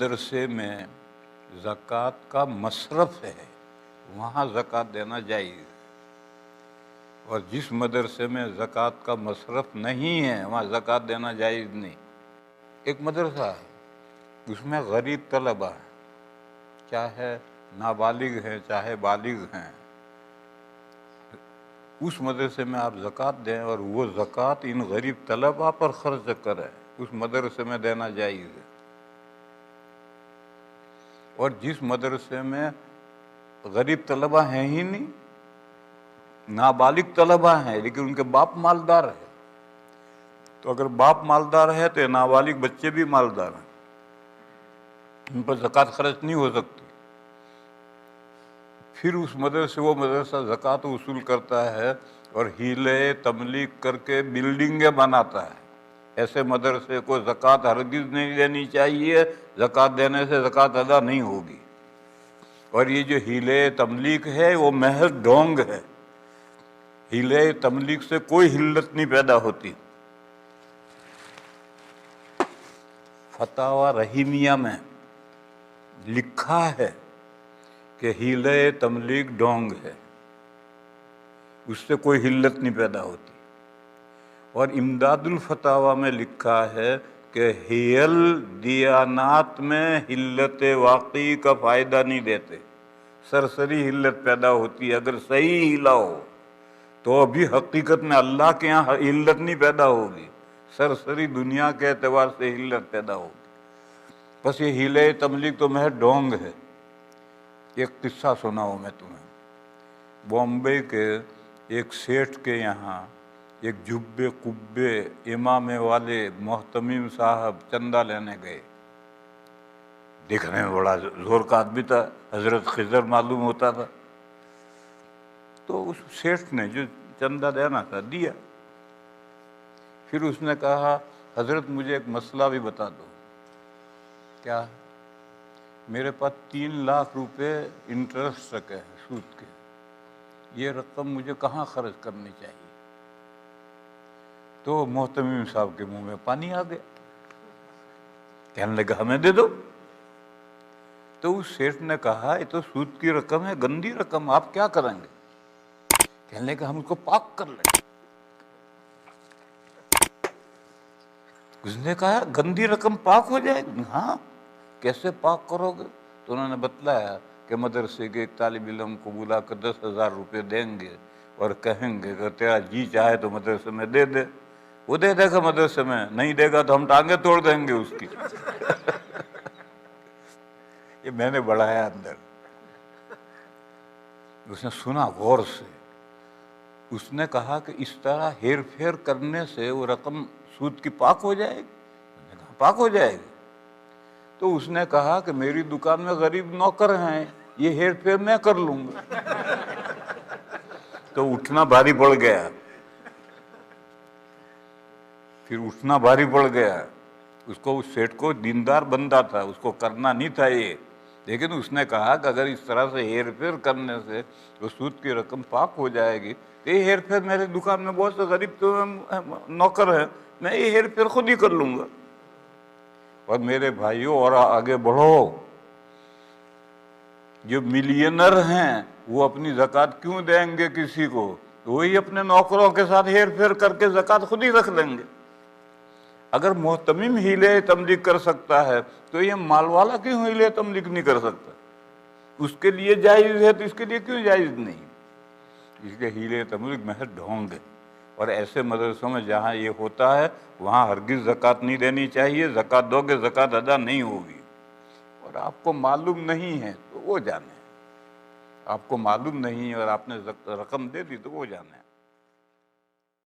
मदरसे में ज़कात का मसरफ़ है, वहाँ ज़कात देना जायज़। और जिस मदरसे में ज़कात का मसरफ़ नहीं है वहाँ ज़कात देना जायज़ नहीं। एक मदरसा है, उसमें गरीब तलबा है, चाहे नाबालिग हैं चाहे बालिग हैं, उस मदरसे में आप ज़कात दें और वो ज़कात इन गरीब तलबा पर खर्च करें, उस मदरसे में देना जायज़ है। और जिस मदरसे में गरीब तलबा हैं ही नहीं, नाबालिग तलबा हैं लेकिन उनके बाप मालदार है, तो अगर बाप मालदार है तो नाबालिग बच्चे भी मालदार हैं, उन पर ज़कात खर्च नहीं हो सकती। फिर उस मदरसे वो मदरसा ज़कात वसूल करता है और हीले तमलीग करके बिल्डिंगें बनाता है। ऐसे मदरसे को ज़कात हरगिज़ नहीं देनी चाहिए, ज़कात देने से ज़कात अदा नहीं होगी। और ये जो हीले तमलीग है वो महज ढोंग है, हीले तमलीग से कोई हिल्लत नहीं पैदा होती। फतावा रहीमिया में लिखा है कि हीले तमलीग ढोंग है, उससे कोई हिल्लत नहीं पैदा होती। और इमदादुल फतावा में लिखा है कि हियल दियानात में हिल्लत वाकई का फ़ायदा नहीं देते, सरसरी हिल्लत पैदा होती है। अगर सही हिला हो तो अभी हकीकत में अल्लाह के यहाँ हिल्लत नहीं पैदा होगी, सरसरी दुनिया के एतबार से हिल्लत पैदा होगी। बस ये हीले तमलीग तो महज ढोंग है। एक किस्सा सुनाऊँ मैं तुम्हें। बॉम्बे के एक सेठ के यहाँ एक जुब्बे कुब्बे इमामे वाले मोहतमीम साहब चंदा लेने गए। देखने में बड़ा जोर का आदमी था, हजरत खिजर मालूम होता था। तो उस सेठ ने जो चंदा देना था दिया। फिर उसने कहा, हजरत मुझे एक मसला भी बता दो। क्या? मेरे पास 3 लाख रुपए इंटरेस्ट रखे हैं सूद के, ये रकम मुझे कहाँ खर्च करनी चाहिए? तो मोहतमीम साहब के मुंह में पानी आ गया, कहने लगा हमें दे दो। तो उस सेठ ने कहा ये तो सूद की रकम है, गंदी रकम, आप क्या करेंगे? कहने लगा हम उसको पाक कर लेंगे। उसने कहा गंदी रकम पाक हो जाएगी? हाँ, कैसे पाक करोगे? तो उन्होंने बतलाया कि मदरसे के एक तालिब इल्म को बुला कर 10,000 रुपये देंगे और कहेंगे कि तेरा जी चाहे तो मदरसे में दे दे। वो दे देगा मदरसे में, नहीं देगा तो हम टांगे तोड़ देंगे उसकी। ये मैंने बढ़ाया अंदर। उसने सुना गौर से, उसने कहा कि इस तरह हेर फेर करने से वो रकम सूद की पाक हो जाएगी? मैंने कहा पाक हो जाएगी। तो उसने कहा कि मेरी दुकान में गरीब नौकर हैं, ये हेर फेर मैं कर लूंगा। तो उठना भारी पड़ गया, फिर उठना भारी पड़ गया उसको। उस सेठ को दीनदार बंदा था, उसको करना नहीं था ये, लेकिन उसने कहा कि अगर इस तरह से हेर फेर करने से तो सूद की रकम पाक हो जाएगी, तो ये हेर फेर, मेरे दुकान में बहुत से गरीब तो नौकर हैं, मैं ये हेर फेर खुद ही कर लूंगा। और मेरे भाइयों और आगे बढ़ो, जो मिलियनर हैं वो अपनी ज़कात क्यों देंगे किसी को? तो वही अपने नौकरों के साथ हेर फेर करके ज़कात खुद ही रख लेंगे। अगर मोहतमीम हीले तमलीग कर सकता है तो ये मालवाला क्यों हीले तमलीग नहीं कर सकता? उसके लिए जायज़ है तो इसके लिए क्यों जायज़ नहीं? इसलिए हीले तमलीग महज ढोंग है। और ऐसे मदरसों में जहाँ ये होता है वहाँ हरगिज़ ज़कात नहीं देनी चाहिए। ज़कात दोगे ज़कात अदा नहीं होगी। और आपको मालूम नहीं है तो वो जाने, आपको मालूम नहीं है और आपने रकम दे दी तो वो जाने।